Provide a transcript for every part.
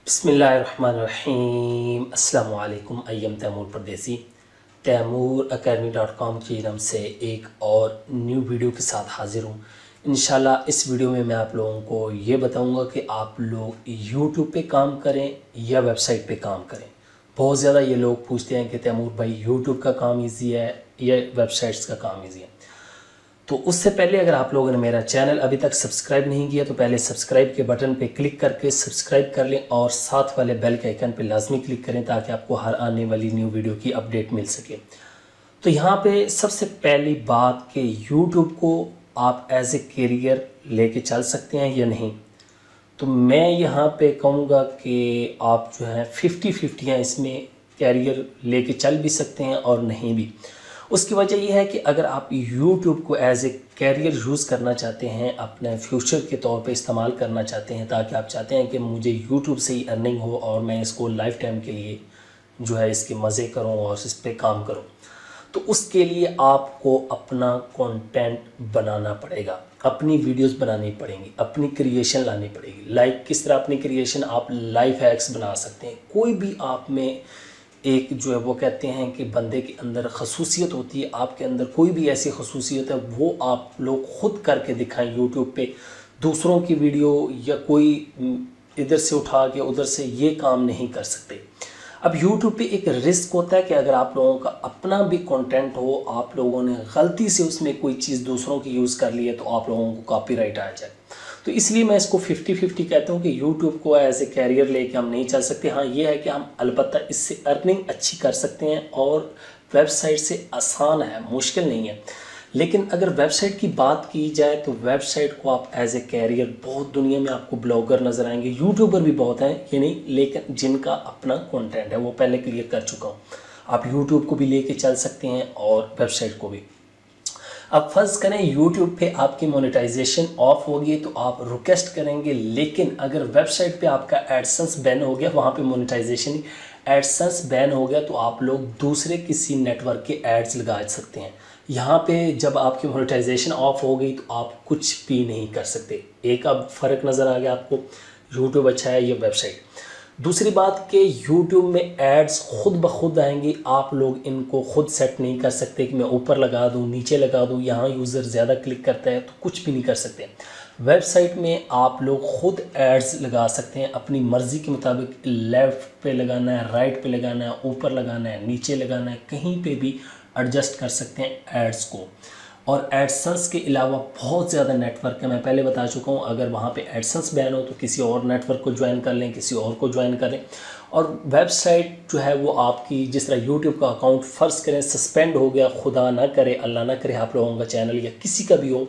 बिस्मिल्लाहिर्रहमानिर्रहीम। अस्सलामु अलैकुम। अय्यम तैमूर परदेसी तैमूर academy.com की तरफ से एक और न्यू वीडियो के साथ हाज़िर हूँ। इंशाल्लाह इस वीडियो में मैं आप लोगों को ये बताऊँगा कि आप लोग YouTube पे काम करें या वेबसाइट पे काम करें। बहुत ज़्यादा ये लोग पूछते हैं कि तैमूर भाई YouTube का काम ईजी है या वेबसाइट्स का काम ईजी है। तो उससे पहले अगर आप लोगों ने मेरा चैनल अभी तक सब्सक्राइब नहीं किया तो पहले सब्सक्राइब के बटन पे क्लिक करके सब्सक्राइब कर लें और साथ वाले बेल के आइकन पे लाजमी क्लिक करें ताकि आपको हर आने वाली न्यू वीडियो की अपडेट मिल सके। तो यहाँ पे सबसे पहली बात कि यूट्यूब को आप एज ए कैरियर लेके चल सकते हैं या नहीं। तो मैं यहाँ पे कहूँगा कि आप जो है 50-50 हैं, इसमें कैरियर लेके चल भी सकते हैं और नहीं भी। उसकी वजह यह है कि अगर आप YouTube को एज ए कैरियर यूज़ करना चाहते हैं, अपने फ्यूचर के तौर पे इस्तेमाल करना चाहते हैं, ताकि आप चाहते हैं कि मुझे YouTube से ही अर्निंग हो और मैं इसको लाइफ टाइम के लिए जो है इसके मज़े करूं और इस पर काम करूं, तो उसके लिए आपको अपना कंटेंट बनाना पड़ेगा, अपनी वीडियोस बनानी पड़ेंगी, अपनी क्रिएशन लानी पड़ेगी। लाइक किस तरह अपनी क्रिएशन आप लाइफ हैक्स बना सकते हैं। कोई भी आप में एक जो है वो कहते हैं कि बंदे के अंदर खसूसियत होती है, आपके अंदर कोई भी ऐसी खसूसियत है वो आप लोग ख़ुद करके दिखाएं यूट्यूब पे। दूसरों की वीडियो या कोई इधर से उठा के उधर से ये काम नहीं कर सकते। अब यूट्यूब पे एक रिस्क होता है कि अगर आप लोगों का अपना भी कंटेंट हो, आप लोगों ने गलती से उसमें कोई चीज़ दूसरों की यूज़ कर ली है तो आप लोगों को कॉपीराइट आ जाए। तो इसलिए मैं इसको 50-50 कहता हूँ कि YouTube को एज ए कैरियर लेके हम नहीं चल सकते। हाँ, ये है कि हम अलबत्ता इससे अर्निंग अच्छी कर सकते हैं और वेबसाइट से आसान है, मुश्किल नहीं है। लेकिन अगर वेबसाइट की बात की जाए तो वेबसाइट को आप एज ए कैरियर, बहुत दुनिया में आपको ब्लॉगर नज़र आएंगे, यूट्यूबर भी बहुत हैं ये नहीं, लेकिन जिनका अपना कंटेंट है वो पहले क्लियर कर चुका हूँ। आप यूट्यूब को भी लेके चल सकते हैं और वेबसाइट को भी। अब फर्ज करें यूट्यूब पे आपकी मोनेटाइजेशन ऑफ होगी तो आप रिक्वेस्ट करेंगे, लेकिन अगर वेबसाइट पे आपका एडसेंस बैन हो गया, वहाँ पे मोनेटाइजेशन एडसेंस बैन हो गया, तो आप लोग दूसरे किसी नेटवर्क के एड्स लगा सकते हैं। यहाँ पे जब आपकी मोनेटाइजेशन ऑफ हो गई तो आप कुछ भी नहीं कर सकते। एक अब फ़र्क नज़र आ गया आपको, यूट्यूब अच्छा है या वेबसाइट। दूसरी बात कि YouTube में एड्स खुद ब खुद आएंगी, आप लोग इनको खुद सेट नहीं कर सकते कि मैं ऊपर लगा दूँ, नीचे लगा दूँ, यहाँ यूज़र ज़्यादा क्लिक करता है तो कुछ भी नहीं कर सकते। वेबसाइट में आप लोग खुद एड्स लगा सकते हैं अपनी मर्ज़ी के मुताबिक। लेफ़्ट पे लगाना है, राइट पे लगाना है, ऊपर लगाना है, नीचे लगाना है, कहीं पे भी एडजस्ट कर सकते हैं एड्स को। और एडसेंस के अलावा बहुत ज़्यादा नेटवर्क है, मैं पहले बता चुका हूँ। अगर वहाँ पे एडसेंस बैन हो तो किसी और नेटवर्क को ज्वाइन कर लें, किसी और को ज्वाइन करें। और वेबसाइट जो है वो आपकी, जिस तरह यूट्यूब का अकाउंट फ़र्ज़ करें सस्पेंड हो गया, खुदा ना करे, अल्लाह ना करे, आप लोगों का चैनल या किसी का भी हो,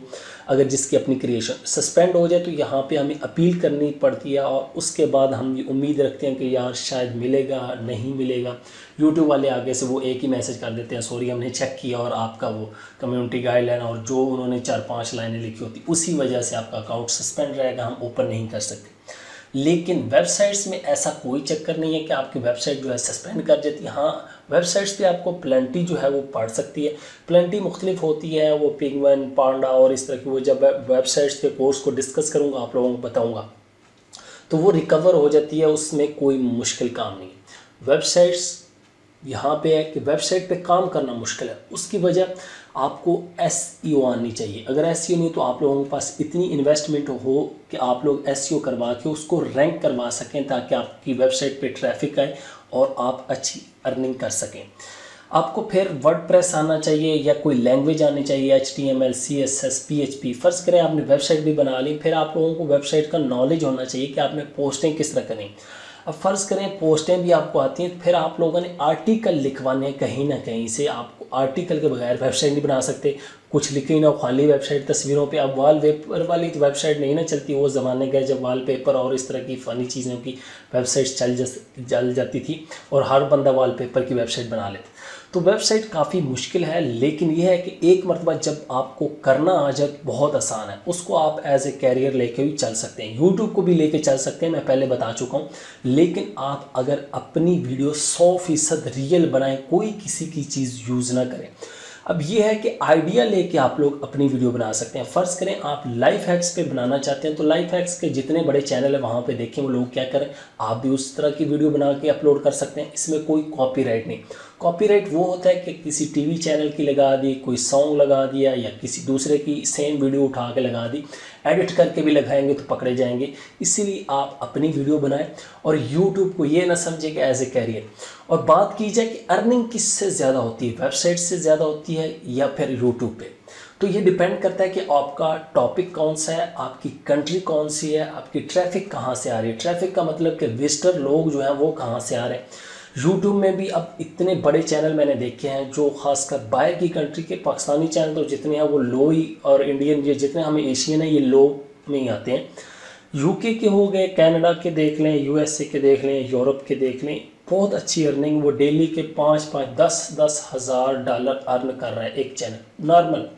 अगर जिसकी अपनी क्रिएशन सस्पेंड हो जाए तो यहाँ पे हमें अपील करनी पड़ती है और उसके बाद हम ये उम्मीद रखते हैं कि यार शायद मिलेगा, नहीं मिलेगा। यूट्यूब वाले आगे से वो एक ही मैसेज कर देते हैं, सॉरी हमने चेक किया और आपका वो कम्युनिटी गाइडलाइन और जो उन्होंने 4-5 लाइनें लिखी होती उसी वजह से आपका अकाउंट सस्पेंड रहेगा, हम ओपन नहीं कर सकते। लेकिन वेबसाइट्स में ऐसा कोई चक्कर नहीं है कि आपकी वेबसाइट जो है सस्पेंड कर देती है। हाँ, वेबसाइट्स पे आपको प्लेंटी जो है वो पढ़ सकती है। प्लेंटी मुख्तलिफ होती है, वो पिंगवन, पांडा और इस तरह की। वो जब वेबसाइट्स के कोर्स को डिस्कस करूँगा आप लोगों को बताऊँगा, तो वो रिकवर हो जाती है, उसमें कोई मुश्किल काम नहीं है। वेबसाइट्स यहाँ पे है कि वेबसाइट पे काम करना मुश्किल है, उसकी वजह आपको SEO आनी चाहिए। अगर SEO नहीं तो आप लोगों के पास इतनी इन्वेस्टमेंट हो कि आप लोग SEO करवा के उसको रैंक करवा सकें ताकि आपकी वेबसाइट पे ट्रैफिक आए और आप अच्छी अर्निंग कर सकें। आपको फिर वर्डप्रेस आना चाहिए या कोई लैंग्वेज आनी चाहिए, HTML, CSS, PHP। फ़र्ज़ करें आपने वेबसाइट भी बना ली, फिर आप लोगों को वेबसाइट का नॉलेज होना चाहिए कि आपने पोस्टें किस तरह करें। अब फ़र्ज़ करें पोस्टें भी आपको आती हैं, फिर आप लोगों ने आर्टिकल लिखवाने कहीं ना कहीं से। आपको आर्टिकल के बगैर वेबसाइट नहीं बना सकते, कुछ लिखे ना खाली वेबसाइट तस्वीरों पे। अब वॉलपेपर वाली तो वेबसाइट नहीं ना चलती, वो ज़माने गए जब वॉलपेपर और इस तरह की फ़नी चीज़ों की वेबसाइट चल जाती थी और हर बंदा वॉलपेपर की वेबसाइट बना लेता। तो वेबसाइट काफ़ी मुश्किल है, लेकिन यह है कि एक मरतबा जब आपको करना आ जाए तो बहुत आसान है। उसको आप एज ए कैरियर लेके भी चल सकते हैं, यूट्यूब को भी लेके चल सकते हैं, मैं पहले बता चुका हूँ। लेकिन आप अगर अपनी वीडियो 100% रियल बनाएं, कोई किसी की चीज़ यूज़ ना करें। अब ये है कि आइडिया लेके आप लोग अपनी वीडियो बना सकते हैं। फ़र्ज़ करें आप लाइफ हैक्स पे बनाना चाहते हैं, तो लाइफ हैक्स के जितने बड़े चैनल है वहाँ पे देखें वो लोग क्या करें, आप भी उस तरह की वीडियो बना के अपलोड कर सकते हैं। इसमें कोई कॉपीराइट नहीं। कॉपीराइट वो होता है कि किसी टीवी चैनल की लगा दी, कोई सॉन्ग लगा दिया, या किसी दूसरे की सेम वीडियो उठा के लगा दी, एडिट करके भी लगाएंगे तो पकड़े जाएंगे। इसीलिए आप अपनी वीडियो बनाएं और यूट्यूब को ये ना समझे कि एज ए कैरियर। और बात की जाए कि अर्निंग किससे ज़्यादा होती है, वेबसाइट से ज़्यादा होती है या फिर यूट्यूब पे, तो ये डिपेंड करता है कि आपका टॉपिक कौन सा है, आपकी कंट्री कौन सी है, आपकी ट्रैफिक कहाँ से आ रही है। ट्रैफिक का मतलब कि विजिटर लोग जो हैं वो कहाँ से आ रहे हैं। यूट्यूब में भी अब इतने बड़े चैनल मैंने देखे हैं जो खासकर बाहर की कंट्री के, पाकिस्तानी चैनल तो जितने हैं वो लो ही, और इंडियन ये जितने हमें एशियन है ये लो में ही आते हैं। यूके के हो गए, कनाडा के देख लें, यूएसए के देख लें, यूरोप के देख लें, बहुत अच्छी अर्निंग, वो डेली के 5-10 हज़ार डॉलर अर्न कर रहा है एक चैनल नॉर्मल,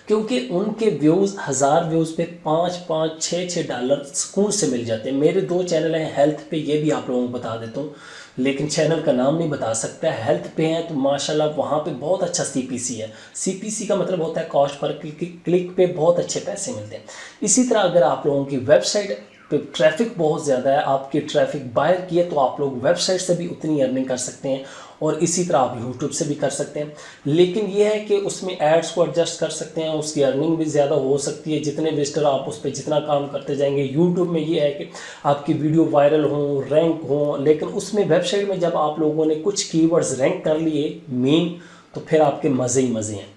क्योंकि उनके व्यूज़ 1000 व्यूज़ पे 5-6 डॉलर सुकून से मिल जाते हैं। मेरे 2 चैनल हैं हेल्थ पे, ये भी आप लोगों को बता देता हूँ, लेकिन चैनल का नाम नहीं बता सकता। हेल्थ पे हैं तो माशाल्लाह वहाँ पे बहुत अच्छा सीपीसी है। सीपीसी का मतलब होता है कॉस्ट पर क्लिक पे बहुत अच्छे पैसे मिलते हैं। इसी तरह अगर आप लोगों की वेबसाइट पे ट्रैफिक बहुत ज़्यादा है, आपकी ट्रैफिक बाहर की है, तो आप लोग वेबसाइट से भी उतनी अर्निंग कर सकते हैं, और इसी तरह आप यूट्यूब से भी कर सकते हैं। लेकिन ये है कि उसमें एड्स को एडजस्ट कर सकते हैं, उसकी अर्निंग भी ज़्यादा हो सकती है जितने विजिटर आप उस पर जितना काम करते जाएंगे। यूट्यूब में ये है कि आपकी वीडियो वायरल हो, रैंक हो, लेकिन उसमें वेबसाइट में जब आप लोगों ने कुछ कीवर्ड्स रैंक कर लिए मेन, तो फिर आपके मज़े ही मज़े हैं।